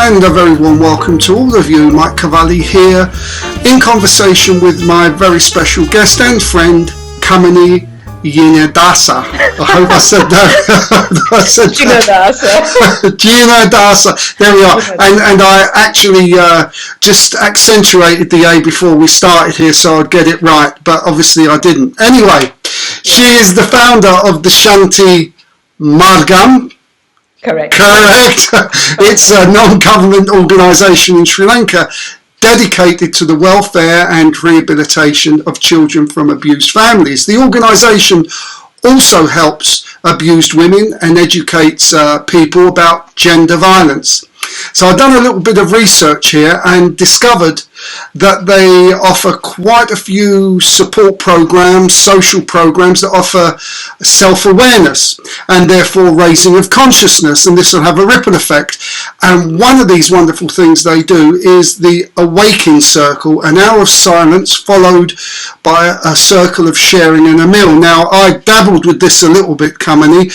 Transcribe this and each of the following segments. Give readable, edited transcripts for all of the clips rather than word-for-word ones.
And a very warm welcome to all of you. Mike Cavalli here in conversation with my very special guest and friend, Kamani Jinadasa. I hope I said that. Jinadasa. Jinadasa. There we are. And I actually just accentuated the A before we started here so I'd get it right, but obviously I didn't. Anyway, she is the founder of the Shanthi Maargam. Correct. It's a non-government organisation in Sri Lanka dedicated to the welfare and rehabilitation of children from abused families. The organisation also helps abused women and educates people about gender violence. So I've done a little bit of research here and discovered that they offer quite a few support programs, social programs that offer self-awareness and therefore raising of consciousness, and this will have a ripple effect. And one of these wonderful things they do is the Awakening Circle, an hour of silence followed by a circle of sharing and a meal. Now, I dabbled with this a little bit, Kamani,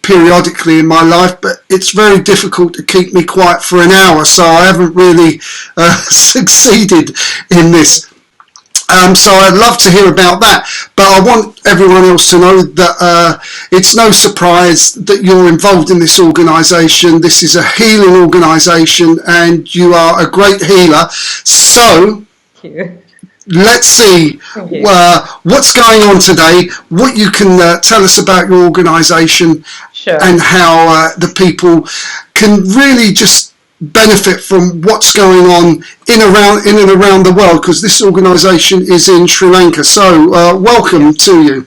periodically in my life, but it's very difficult to keep me quiet for an hour, so I haven't really succeeded in this. So I'd love to hear about that, but I want everyone else to know that it's no surprise that you're involved in this organisation. This is a healing organisation and you are a great healer. So let's see what's going on today, what you can tell us about your organisation. Sure. And how the people can really just benefit from what's going on in and around the world, because this organisation is in Sri Lanka. So welcome to you.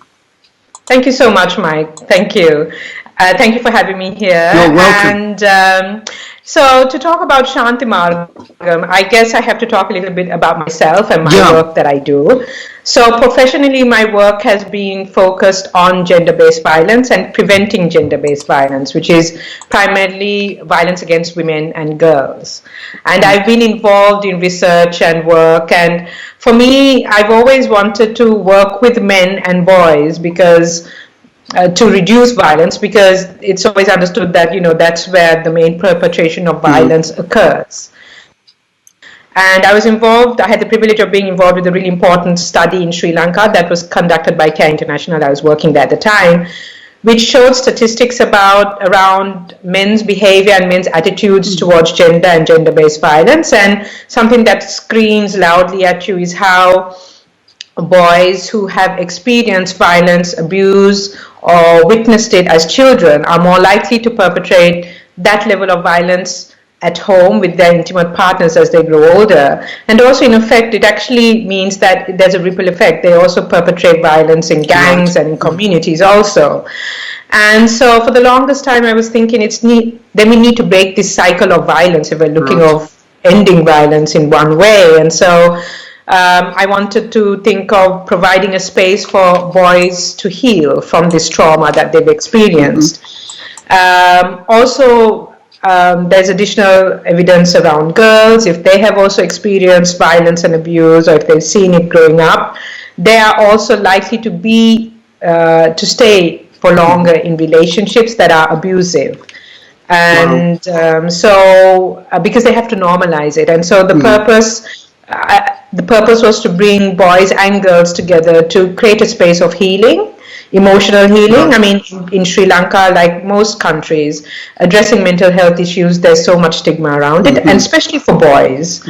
Thank you so much, Mike. Thank you. Thank you for having me here. You're welcome. And so to talk about Shanthi Maargam, I guess I have to talk a little bit about myself and my work that I do. So professionally, my work has been focused on gender-based violence and preventing gender-based violence, which is primarily violence against women and girls. And I've been involved in research and work, and for me, I've always wanted to work with men and boys because to reduce violence, because it's always understood that, that's where the main perpetration of violence occurs. And I had the privilege of being involved with a really important study in Sri Lanka that was conducted by CARE International. I was working there at the time, which showed statistics around men's behavior and men's attitudes towards gender and gender-based violence. And something that screams loudly at you is how boys who have experienced violence, abuse, or witnessed it as children are more likely to perpetrate that level of violence at home with their intimate partners as they grow older. And also, in effect, it actually means that there's a ripple effect. They also perpetrate violence in gangs and in communities also. And so for the longest time, I was thinking then we need to break this cycle of violence if we're looking of ending violence in one way. And so I wanted to think of providing a space for boys to heal from this trauma that they've experienced. There's additional evidence around girls. If they have also experienced violence and abuse, or if they've seen it growing up, they are also likely to stay for longer in relationships that are abusive. And because they have to normalize it. And so the purpose was to bring boys and girls together to create a space of healing, emotional healing. I mean, in Sri Lanka, like most countries, addressing mental health issues, there's so much stigma around it, and especially for boys.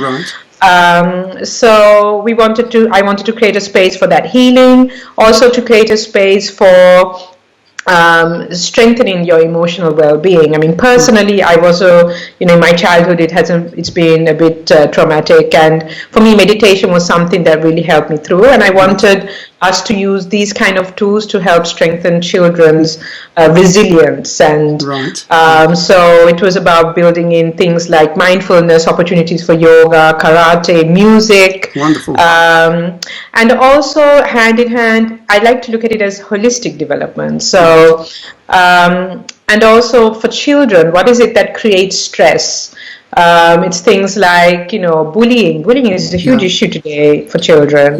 So I wanted to create a space for that healing, also to create a space for strengthening your emotional well-being. I mean, personally, I was in my childhood, it's been a bit traumatic, and for me, meditation was something that really helped me through, and I wanted us to use these kind of tools to help strengthen children's resilience. And so it was about building in things like mindfulness, opportunities for yoga, karate, music. Wonderful. And also, hand in hand, I like to look at it as holistic development. So, and also for children, what is it that creates stress? It's things like, bullying. Bullying is a huge issue today for children.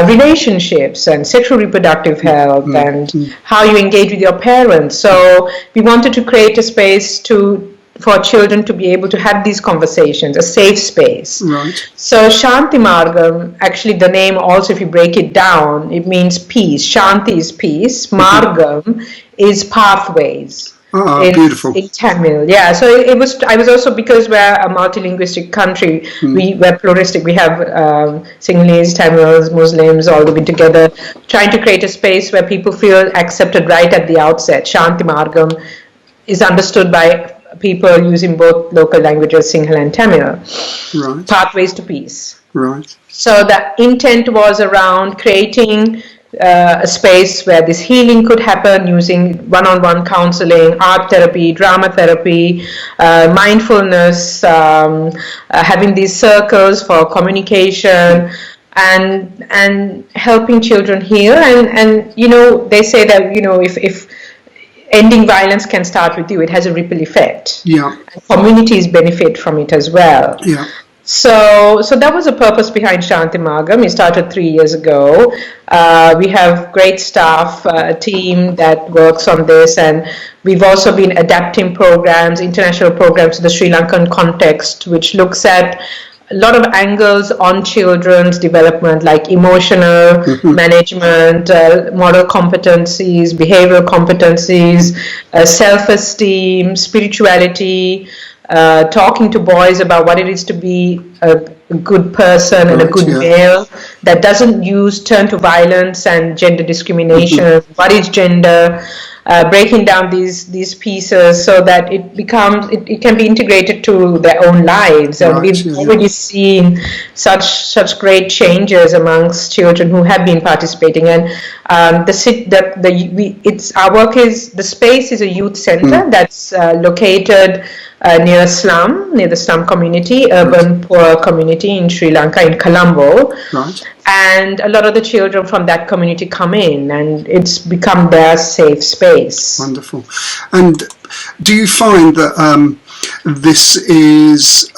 Relationships and sexual reproductive health and how you engage with your parents. So we wanted to create a space to for children to be able to have these conversations, a safe space. Right. So Shanthi Maargam, actually the name also, if you break it down, it means peace. Shanthi is peace. Maargam is pathways. Beautiful. In Tamil, yeah. So it was. I was also, because we're a multilinguistic country. We're pluralistic. We have Sinhalese, Tamils, Muslims all living together, trying to create a space where people feel accepted right at the outset. Shanti Maargam is understood by people using both local languages, Sinhala and Tamil. Right. Pathways to peace. Right. So the intent was around creating a space where this healing could happen using one-on-one counseling, art therapy, drama therapy, mindfulness, having these circles for communication, and helping children heal. And they say that if ending violence can start with you, it has a ripple effect. Yeah. And communities benefit from it as well. Yeah. So that was the purpose behind Shanthi Maargam. We started 3 years ago. We have great staff, a team that works on this, and we've also been adapting programs, international programs to the Sri Lankan context, which looks at a lot of angles on children's development, like emotional management, moral competencies, behavioral competencies, self-esteem, spirituality, talking to boys about what it is to be a good person and a good male that doesn't turn to violence and gender discrimination. What is gender? Breaking down these pieces so that it can be integrated to their own lives. And we've already seen such great changes amongst children who have been participating. And our work is, the space is a youth center that's located near the slum community, urban poor community in Sri Lanka, in Colombo. Right. And a lot of the children from that community come in, and it's become their safe space. Wonderful. And do you find that this is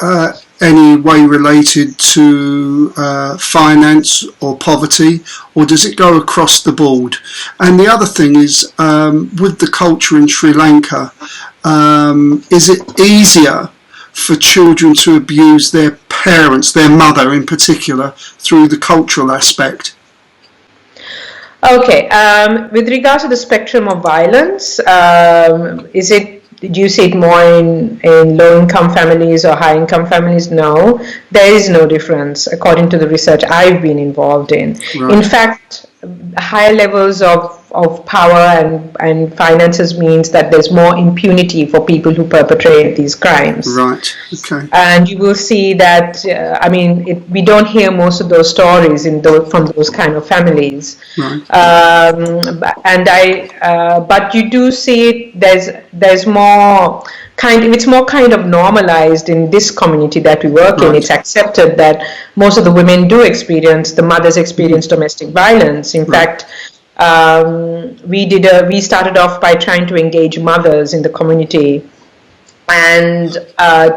any way related to finance or poverty, or does it go across the board? And the other thing is, with the culture in Sri Lanka, is it easier for children to abuse their parents, their mother in particular, through the cultural aspect? Okay, with regard to the spectrum of violence, do you see it more in low-income families or high-income families? No, there is no difference according to the research I've been involved in. Right. In fact, higher levels of power and finances means that there's more impunity for people who perpetrate these crimes. Right. Okay. And you will see that. We don't hear most of those stories from those kind of families. Right. But you do see it. There's more it's more kind of normalized in this community that we work in. It's accepted that most of the women do experience, the mothers experience domestic violence. In fact, we started off by trying to engage mothers in the community and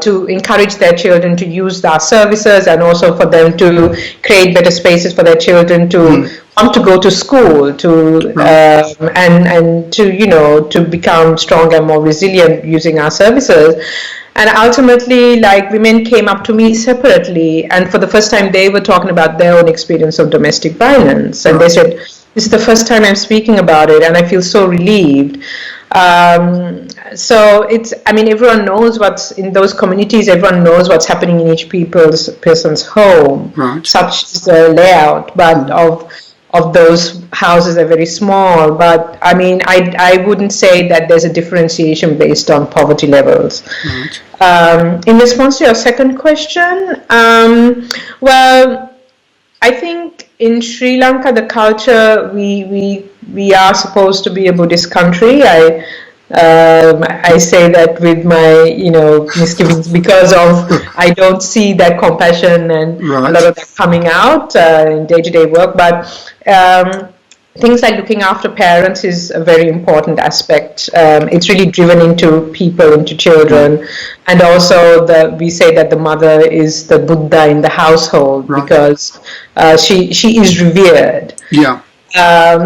to encourage their children to use our services, and also for them to create better spaces for their children to want to go to school, and to become stronger and more resilient using our services. And ultimately, women came up to me separately, and for the first time they were talking about their own experience of domestic violence, and they said, "This is the first time I'm speaking about it, and I feel so relieved." So everyone knows what's in those communities. Everyone knows what's happening in each person's home. Right. Such is the layout, but of those houses are very small. But I wouldn't say that there's a differentiation based on poverty levels. Right. In response to your second question, I think in Sri Lanka, the culture, we are supposed to be a Buddhist country. I say that with my misgivings, because of I don't see that compassion and a lot of that coming out in day-to-day work. But things like looking after parents is a very important aspect. It's really driven into people, into children, and also we say that the mother is the Buddha in the household because she is revered. Yeah.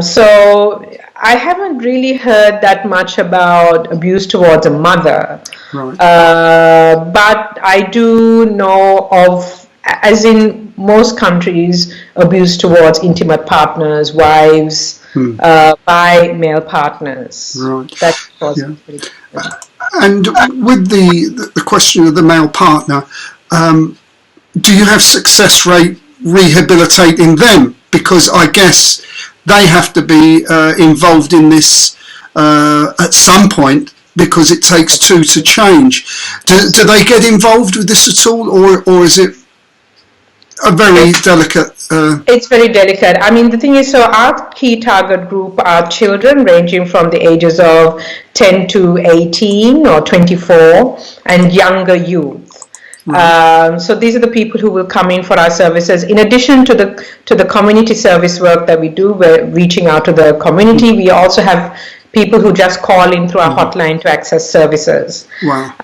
So I haven't really heard that much about abuse towards a mother. Right. But I do know of, as in most countries, abuse towards intimate partners, wives, by male partners. Right. That was and with the question of the male partner, do you have success rate rehabilitating them? Because I guess they have to be involved in this at some point, because it takes two to change. Do they get involved with this at all, or is it a very delicate? It's very delicate. I mean, the thing is, so our key target group are children ranging from the ages of 10 to 18 or 24, and younger youth. Right. So these are the people who will come in for our services. In addition to the community service work that we do, we're reaching out to the community. We also have people who just call in through our hotline to access services. Wow.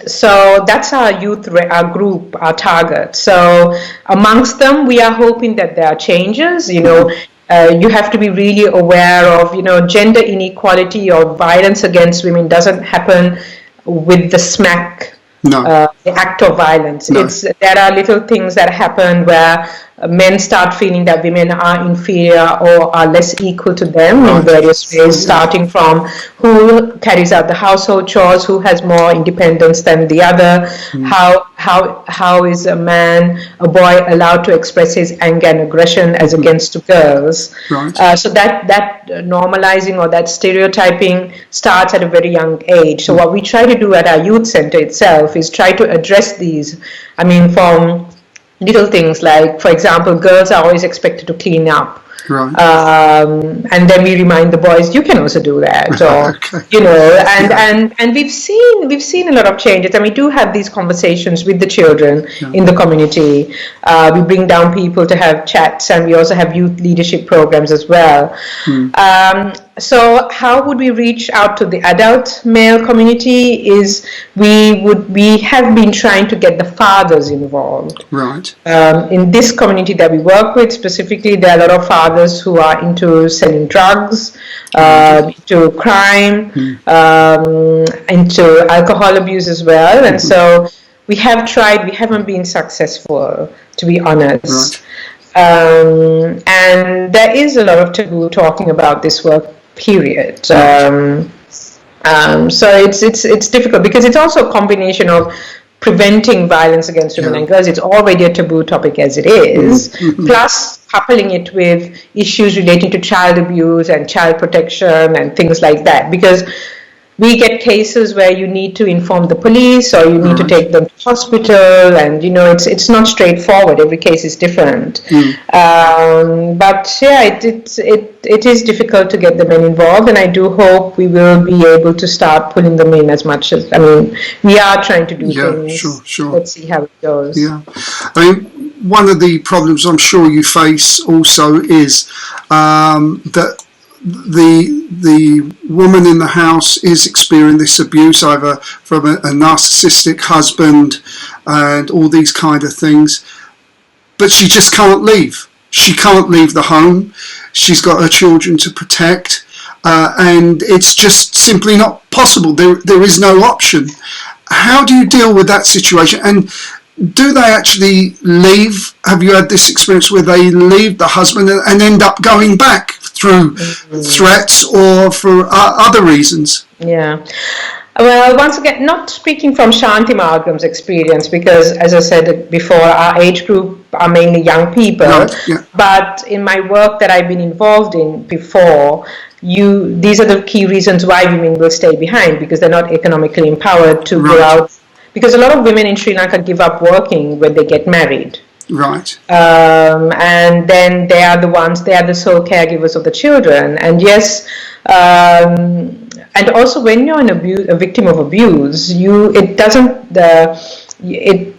So that's our youth, our group, our target. So amongst them, we are hoping that there are changes. You know, you have to be really aware of, you know, gender inequality or violence against women doesn't happen with the smack. No. The act of violence. No. There are little things that happen where men start feeling that women are inferior or are less equal to them in various ways, starting from who carries out the household chores, who has more independence than the other, how is a boy allowed to express his anger and aggression as against to girls. Right. So that normalizing or that stereotyping starts at a very young age. So what we try to do at our youth center itself is try to address these. I mean, from little things like, for example, girls are always expected to clean up. Right. And then we remind the boys, you can also do that, or you know, and we've seen a lot of changes, and we do have these conversations with the children in the community. We bring down people to have chats, and we also have youth leadership programs as well. So how would we reach out to the adult male community? Is we have been trying to get the fathers involved. Right. In this community that we work with specifically, there are a lot of fathers who are into selling drugs, into crime, into alcohol abuse as well. And so we have tried, we haven't been successful, to be honest. Right. And there is a lot of taboo talking about this work, period. So it's difficult because it's also a combination of preventing violence against women and girls. It's already a taboo topic as it is, plus coupling it with issues relating to child abuse and child protection and things like that, because we get cases where you need to inform the police or you need to take them to hospital, and you know it's not straightforward. Every case is different. But yeah, it is difficult to get the men involved, and I do hope we will be able to start pulling them in as much as, I mean, we are trying to do things. Sure. Let's see how it goes. Yeah, I mean, one of the problems I'm sure you face also is that the woman in the house is experiencing this abuse, either from a narcissistic husband and all these kind of things, but she just can't leave. She can't leave the home. She's got her children to protect, and it's just simply not possible. There is no option. How do you deal with that situation? And do they actually leave? Have you had this experience where they leave the husband and end up going back through threats or for other reasons? Yeah. Well, once again, not speaking from Shanthi Maargam's experience, because as I said before, our age group are mainly young people. But in my work that I've been involved in before, these are the key reasons why women will stay behind, because they're not economically empowered to go out. Because a lot of women in Sri Lanka give up working when they get married. Right. And then they are the sole caregivers of the children. And yes, and also when you're a victim of abuse, it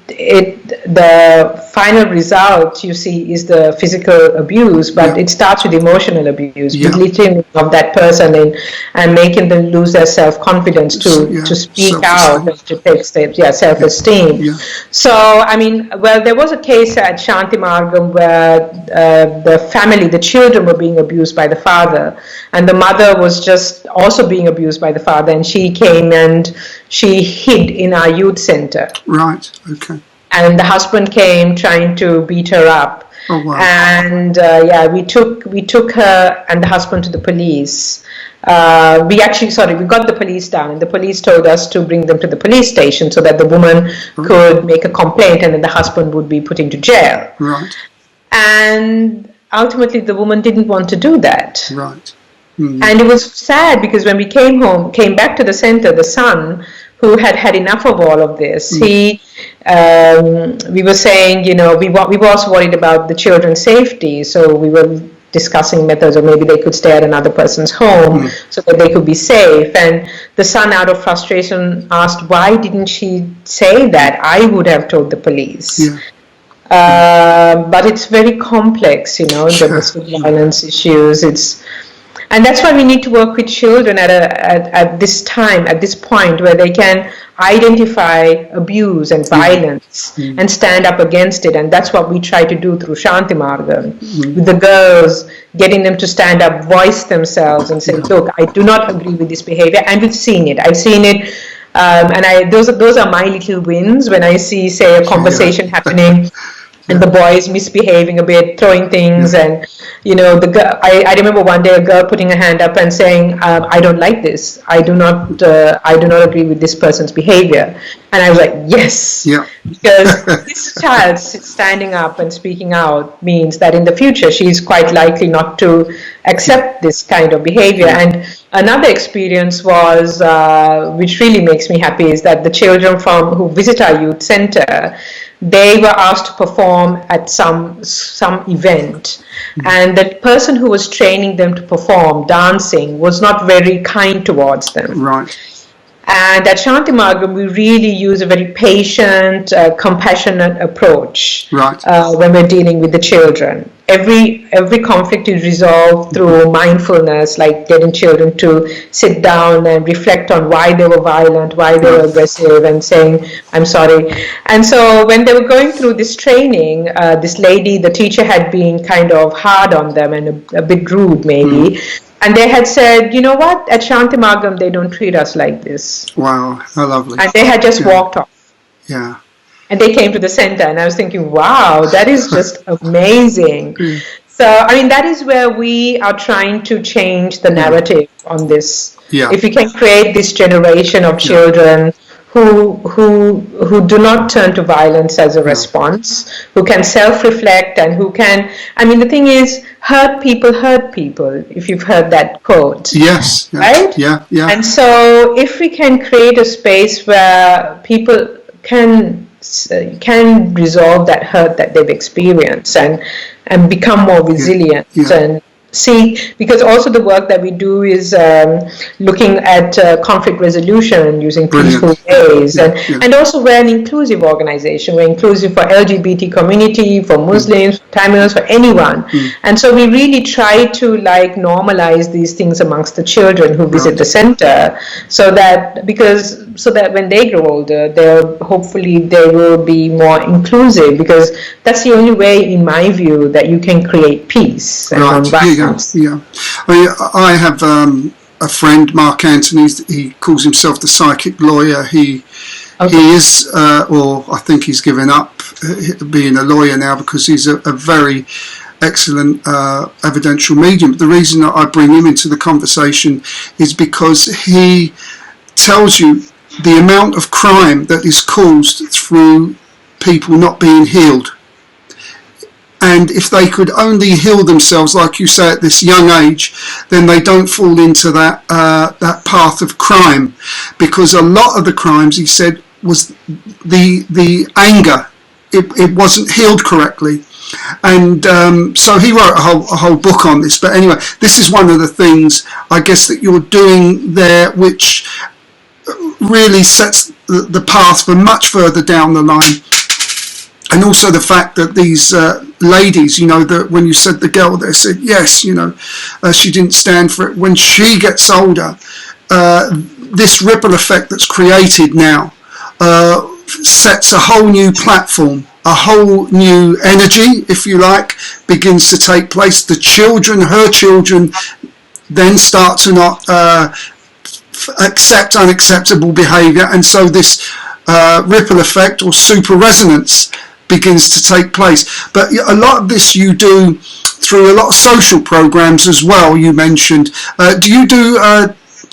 the final result you see is the physical abuse, but it starts with emotional abuse, belittling of that person and making them lose their self-confidence to speak out and to take steps. Self-esteem. So, I mean, well, there was a case at Shanthi Maargam where the children were being abused by the father, and the mother was just also being abused by the father, and she came and she hid in our youth center. Right, okay. And the husband came trying to beat her up. Oh, wow. And we took her and the husband to the police. We got the police down, and the police told us to bring them to the police station so that the woman could make a complaint, and then the husband would be put into jail. Right. And ultimately the woman didn't want to do that. Right. Mm-hmm. And it was sad because when we came back to the center, the son, who had enough of all of this, we were saying, we were also worried about the children's safety, so we were discussing methods, or maybe they could stay at another person's home so that they could be safe. And the son, out of frustration, asked, why didn't she say that? I would have told the police. Yeah. But it's very complex, domestic violence issues. And that's why we need to work with children at this point where they can identify abuse and violence and stand up against it. And that's what we try to do through Shanthi Maargam, with the girls, getting them to stand up, voice themselves and say, look, I do not agree with this behavior. And we've seen it. I've seen it. And those are my little wins when I see, say, a conversation happening and the boy is misbehaving a bit, throwing things, and the girl. I remember one day a girl putting her hand up and saying, "I don't like this. I do not agree with this person's behavior." And I was like, "Yes," because this child standing up and speaking out means that in the future she's quite likely not to accept this kind of behavior. And another experience was, which really makes me happy, is that the children who visit our youth center, they were asked to perform at some event, and the person who was training them to perform dancing was not very kind towards them. Right. And at Shanthi Maargam, we really use a very patient, compassionate approach when we're dealing with the children. Every conflict is resolved through mindfulness, like getting children to sit down and reflect on why they were violent, why they were aggressive, and saying, I'm sorry. And so when they were going through this training, this lady, the teacher, had been kind of hard on them and a bit rude maybe. And they had said, you know what, at Shanthi Maargam, they don't treat us like this. Wow, how lovely. And they had just walked off. Yeah. And they came to the center, and I was thinking, wow, that is just amazing. So, I mean, that is where we are trying to change the narrative on this. Yeah. If we can create this generation of children who do not turn to violence as a response, who can self-reflect, and who can, I mean, the thing is, hurt people, if you've heard that quote. Yes. Right? Yeah. And so if we can create a space where people can resolve that hurt that they've experienced and become more resilient and see, because also the work that we do is looking at conflict resolution using peaceful ways, and also we're an inclusive organization. We're inclusive for LGBT community, for Muslims, for Tamils, for anyone. And so we really try to normalize these things amongst the children who visit the center, so that when they grow older, hopefully they will be more inclusive, because that's the only way, in my view, that you can create peace and nonviolence. Yeah, I have a friend, Mark Anthony. He calls himself the psychic lawyer. He is, or I think he's given up being a lawyer now, because he's a very excellent evidential medium. But the reason that I bring him into the conversation is because he tells you the amount of crime that is caused through people not being healed. And if they could only heal themselves, like you say, at this young age, then they don't fall into that path of crime. Because a lot of the crimes, he said, was the anger. It wasn't healed correctly. And so he wrote a whole book on this. But anyway, this is one of the things, I guess, that you're doing there, which really sets the path for much further down the line And also the fact that these ladies, you know, that when you said the girl, they said yes, you know, she didn't stand for it. When she gets older, this ripple effect that's created now sets a whole new platform, a whole new energy, if you like, begins to take place. The children, her children, then start to not accept unacceptable behaviour, and so this ripple effect or super resonance begins to take place. But a lot of this you do through a lot of social programs as well. You mentioned, do you do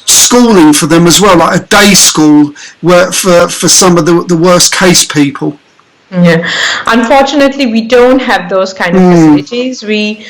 schooling for them as well, like a day school where for some of the worst case people? Yeah, unfortunately we don't have those kind of facilities. We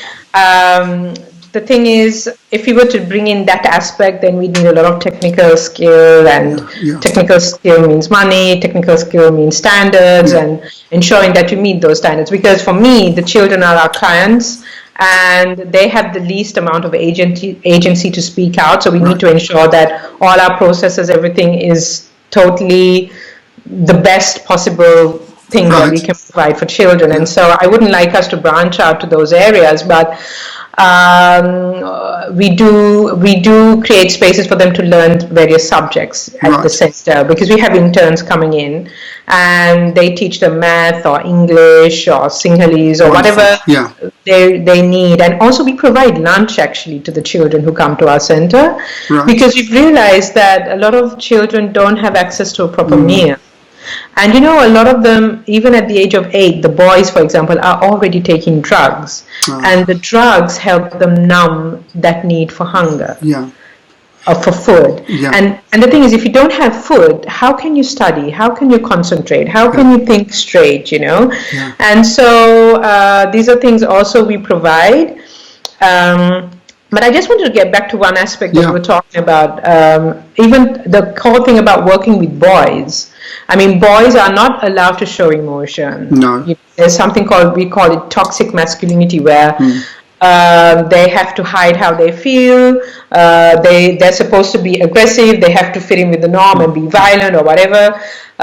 the thing is, if we were to bring in that aspect, then we need a lot of technical skill, and technical skill means money, technical skill means standards, and ensuring that you meet those standards. Because for me, the children are our clients, and they have the least amount of agency to speak out. So we need to ensure that all our processes, everything is totally the best possible thing that we can provide for children. And so I wouldn't like us to branch out to those areas, but we do create spaces for them to learn various subjects at the center, because we have interns coming in and they teach them math or English or Sinhalese or whatever they need. And also we provide lunch actually to the children who come to our center, because we've realized that a lot of children don't have access to a proper meal. And you know, a lot of them, even at the age of 8, the boys, for example, are already taking drugs. And the drugs help them numb that need for hunger. Or for food. And the thing is, if you don't have food, how can you study? How can you concentrate? How can you think straight, you know? And so these are things also we provide. But I just wanted to get back to one aspect that we were talking about. Even the whole thing about working with boys. I mean, boys are not allowed to show emotion. There's something we call it toxic masculinity, where they have to hide how they feel. They're supposed to be aggressive. They have to fit in with the norm and be violent or whatever.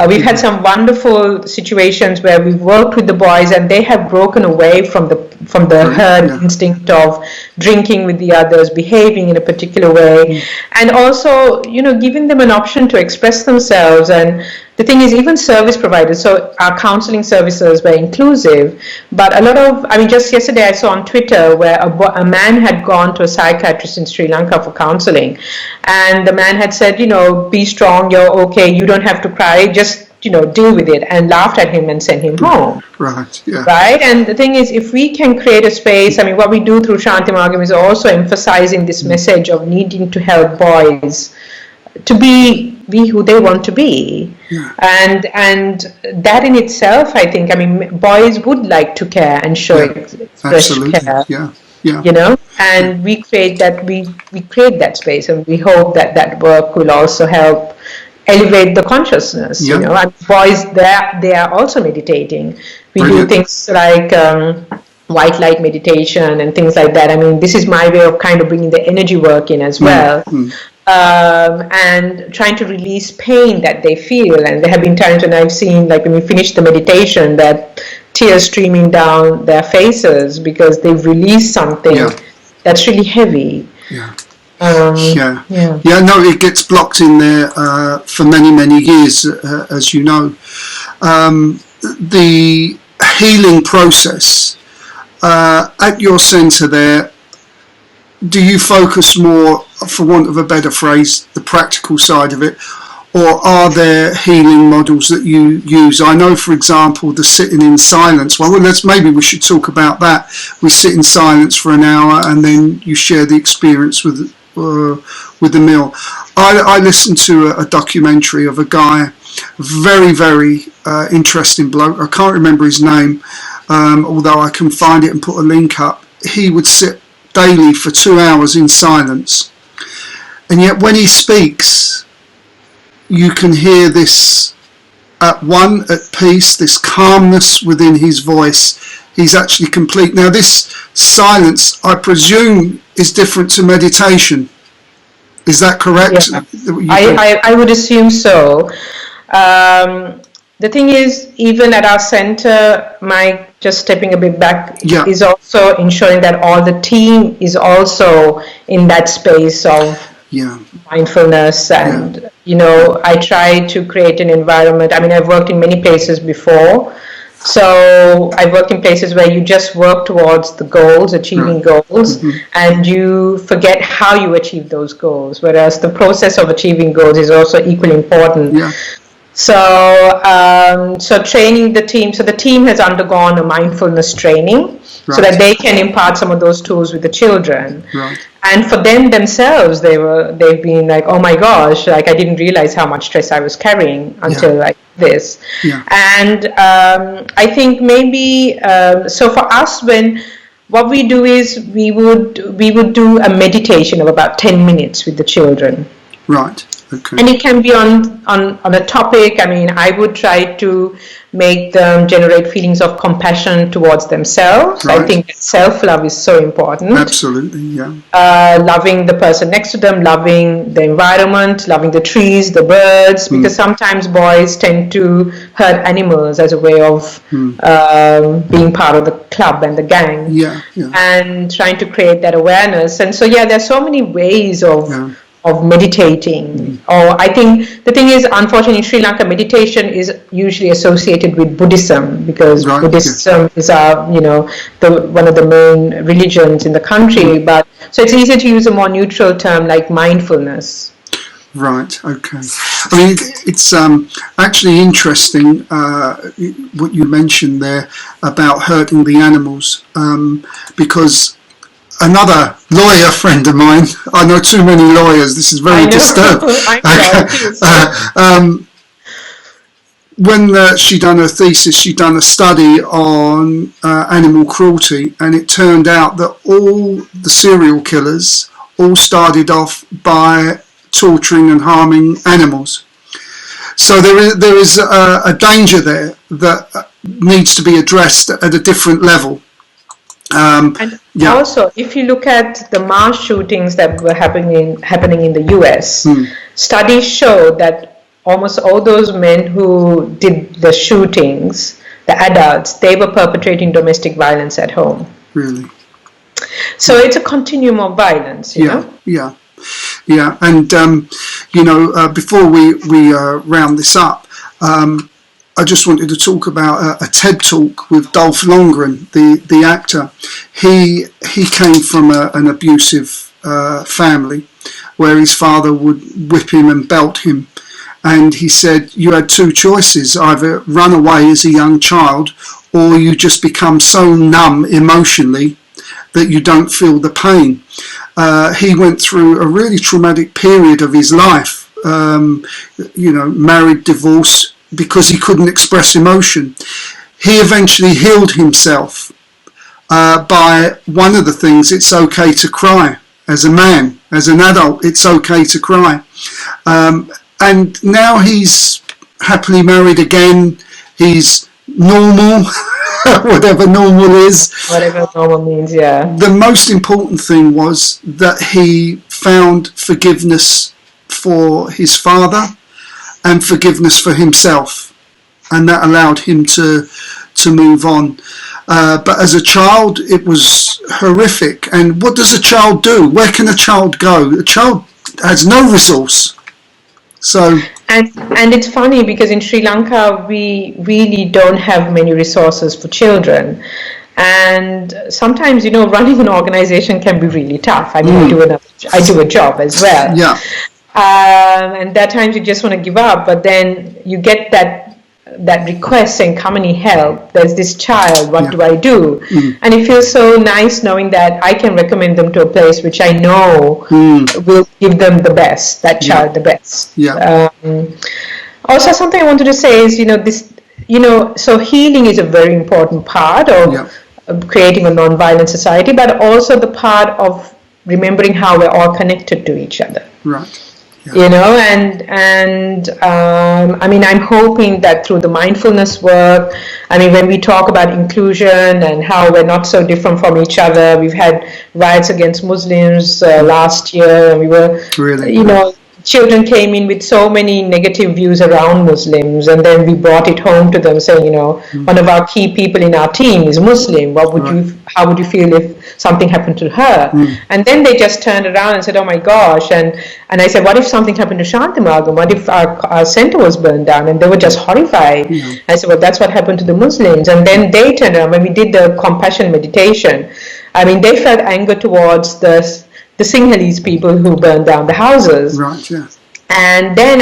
We've had some wonderful situations where we've worked with the boys and they have broken away from the herd instinct of drinking with the others, behaving in a particular way, and also, you know, giving them an option to express themselves. And the thing is, even service providers, so our counseling services were inclusive, but a lot of, I mean, just yesterday I saw on Twitter where a man had gone to a psychiatrist in Sri Lanka for counseling, and the man had said, you know, be strong, you're okay, you don't have to cry, just, you know, deal with it, and laughed at him and sent him home. Right? And the thing is, if we can create a space, I mean, what we do through Shanthi Maargam is also emphasizing this message of needing to help boys to be who they want to be. And that in itself, I think, I mean, boys would like to care and show express care. You know, and we create that, we create that space, and we hope that that work will also help elevate the consciousness. You know, and boys, they are also meditating. We do things like white light meditation and things like that. I mean, this is my way of kind of bringing the energy work in as well. And trying to release pain that they feel. And there have been times when I've seen, like when we finish the meditation, that tears streaming down their faces because they've released something that's really heavy. No, it gets blocked in there for many years, as you know. The healing process at your centre there, do you focus more, for want of a better phrase, the practical side of it, or are there healing models that you use? I know, for example, the sitting in silence. Well, maybe we should talk about that. We sit in silence for an hour and then you share the experience with the meal. I listened to a documentary of a guy, very interesting bloke. I can't remember his name, although I can find it and put a link up. He would sit daily for 2 hours in silence, and yet when he speaks, you can hear this at peace, this calmness within his voice. He's actually complete. Now this silence, I presume, is different to meditation. Is that correct? I would assume so. the thing is, even at our center, just stepping a bit back, is also ensuring that all the team is also in that space of mindfulness. And, I try to create an environment. I mean, I've worked in many places before. So I've worked in places where you just work towards the goals, achieving goals, and you forget how you achieve those goals, whereas the process of achieving goals is also equally important. So training the team. So the team has undergone a mindfulness training so that they can impart some of those tools with the children. And for them themselves, they've been like, oh my gosh, like I didn't realize how much stress I was carrying until like this. And I think maybe so for us, what we do is we would do a meditation of about 10 minutes with the children. Okay. And it can be on a topic. I mean, I would try to make them generate feelings of compassion towards themselves. I think that self-love is so important. Absolutely, loving the person next to them, loving the environment, loving the trees, the birds, because sometimes boys tend to hurt animals as a way of being part of the club and the gang. And trying to create that awareness. And so, there's so many ways of meditating. Or I think the thing is, unfortunately, in Sri Lanka, meditation is usually associated with Buddhism, because Buddhism is one of the main religions in the country. But so it's easier to use a more neutral term like mindfulness. Okay. I mean, it's actually interesting what you mentioned there about hurting the animals, because another lawyer friend of mine, I know too many lawyers, this is very disturbing. When she done her thesis, she done a study on animal cruelty, and it turned out that all the serial killers all started off by torturing and harming animals. So there is a danger there that needs to be addressed at a different level. Also, if you look at the mass shootings that were happening in the US, studies show that almost all those men who did the shootings, the adults, they were perpetrating domestic violence at home. Really? So it's a continuum of violence, you know? And before we round this up, I just wanted to talk about a TED talk with Dolph Lundgren, the actor. He came from an abusive family where his father would whip him and belt him. And he said, you had two choices: either run away as a young child, or you just become so numb emotionally that you don't feel the pain. He went through a really traumatic period of his life, married, divorced, because he couldn't express emotion. He eventually healed himself by one of the things: it's okay to cry. As a man, as an adult, it's okay to cry. And now he's happily married again. He's normal, whatever normal is. Whatever normal means, yeah. The most important thing was that he found forgiveness for his father and forgiveness for himself, and that allowed him to move on. But as a child, it was horrific. And what does a child do? Where can a child go? A child has no resource. So and it's funny because in Sri Lanka we really don't have many resources for children, and sometimes running an organization can be really tough. I mean, I do a job as well. Yeah. And at times you just want to give up, but then you get that request saying, Kamani, help, there's this child, what do I do? And it feels so nice knowing that I can recommend them to a place which I know will give them the best, that child the best. Also, something I wanted to say is, so healing is a very important part of creating a non-violent society, but also the part of remembering how we're all connected to each other. Right. I mean, I'm hoping that through the mindfulness work, I mean, when we talk about inclusion and how we're not so different from each other, we've had riots against Muslims last year, and we were, children came in with so many negative views around Muslims, and then we brought it home to them, saying, you know, one of our key people in our team is Muslim. What would how would you feel if something happened to her? And then they just turned around and said, oh my gosh. And I said, what if something happened to Shanthi Maargam? What if our center was burned down? And they were just horrified. I said, well, that's what happened to the Muslims. And then they turned around when we did the compassion meditation. I mean, they felt anger towards the Sinhalese people who burned down the houses. Right, yeah. And then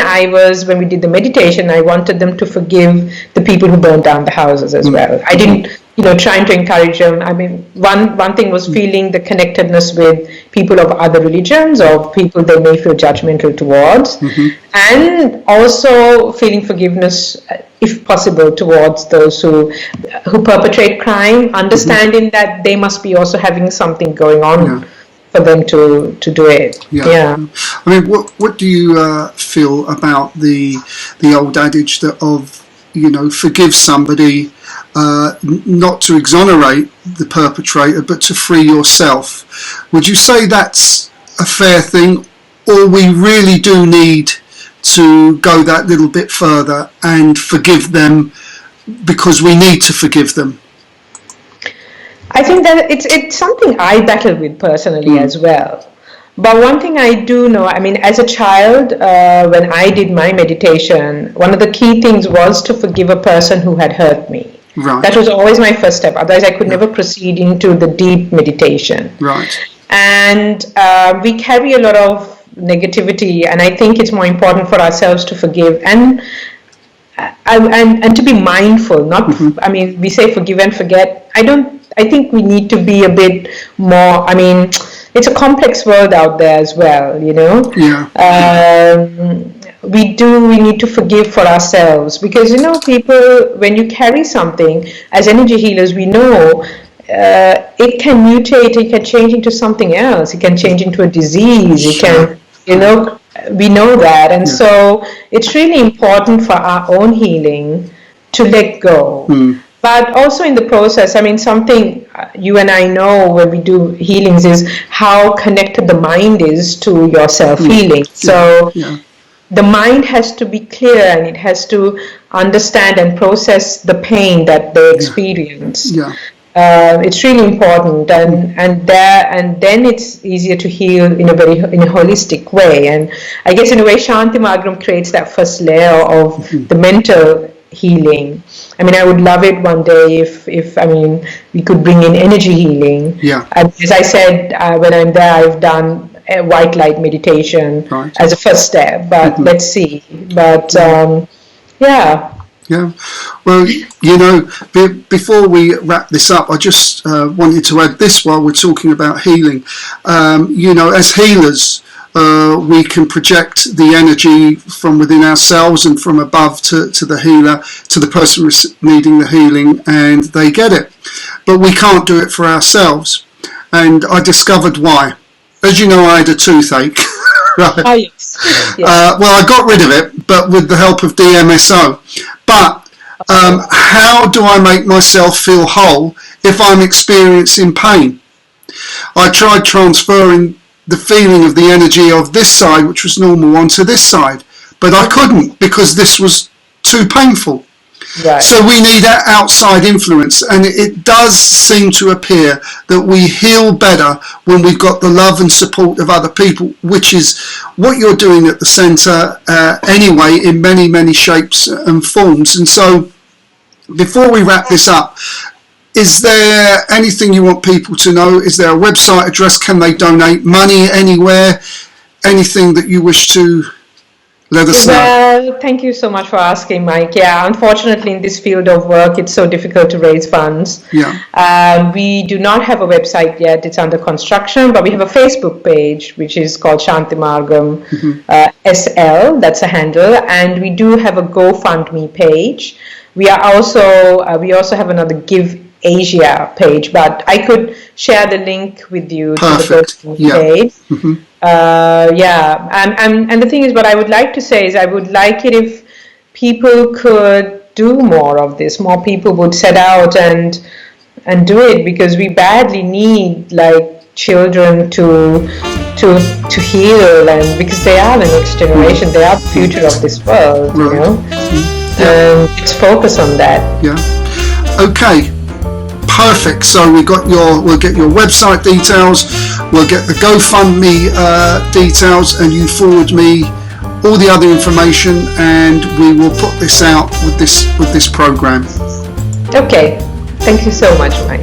when we did the meditation, I wanted them to forgive the people who burned down the houses as well. I didn't, you know, trying to encourage them. I mean, one thing was feeling the connectedness with people of other religions or people they may feel judgmental towards, and also feeling forgiveness, if possible, towards those who perpetrate crime, understanding that they must be also having something going on for them to do it. Yeah. I mean, what do you feel about the old adage that forgive somebody, not to exonerate the perpetrator, but to free yourself? Would you say that's a fair thing, or we really do need to go that little bit further and forgive them because we need to forgive them? I think that it's something I battle with personally as well. But one thing I do know, I mean, as a child, when I did my meditation, one of the key things was to forgive a person who had hurt me. Right. That was always my first step. Otherwise, I could never proceed into the deep meditation. Right. And we carry a lot of negativity, and I think it's more important for ourselves to forgive and to be mindful. Not, I mean, we say forgive and forget. I think we need to be a bit more, I mean, it's a complex world out there as well, you know. Yeah. We need to forgive for ourselves because, you know, people, when you carry something, as energy healers, we know it can mutate, it can change into something else, it can change into a disease, it can, you know, we know that. And so it's really important for our own healing to let go. But also in the process, I mean, something you and I know when we do healings is how connected the mind is to your self-healing. So the mind has to be clear and it has to understand and process the pain that they experience. It's really important, and then it's easier to heal in a holistic way. And I guess in a way, Shanthi Maargam creates that first layer of the mental healing. I mean, I would love it one day if I mean, we could bring in energy healing. And as I said, when I'm there, I've done a white light meditation as a first step, but let's see. But Yeah, well, you know, before we wrap this up, I just wanted to add this while we're talking about healing. You know, as healers, we can project the energy from within ourselves and from above to the healer, to the person needing the healing, and they get it. But we can't do it for ourselves. And I discovered why. As you know, I had a toothache. Right. Oh, yes. Well, I got rid of it, but with the help of DMSO. But how do I make myself feel whole if I'm experiencing pain? I tried transferring the feeling of the energy of this side, which was normal, onto this side, but I couldn't because this was too painful. So we need that outside influence, and it does seem to appear that we heal better when we've got the love and support of other people, which is what you're doing at the centre anyway, in many, many shapes and forms. And so before we wrap this up, is there anything you want people to know? Is there a website address? Can they donate money anywhere? Anything that you wish to let us know? Well, thank you so much for asking, Mike. Yeah, unfortunately, in this field of work, it's so difficult to raise funds. We do not have a website yet. It's under construction, but we have a Facebook page, which is called Shanthi Maargam SL. That's a handle. And we do have a GoFundMe page. We also have another Give Asia page, but I could share the link with you to the GoFundMe page. And the thing is, what I would like to say is I would like it if people could do more of this. More people would set out and do it, because we badly need like children to heal, and because they are the next generation, they are the future of this world, you know. And let's focus on that. Yeah. Okay. Perfect. So we'll get your website details, we'll get the GoFundMe details, and you forward me all the other information, and we will put this out with this program. Okay. Thank you so much, Mike.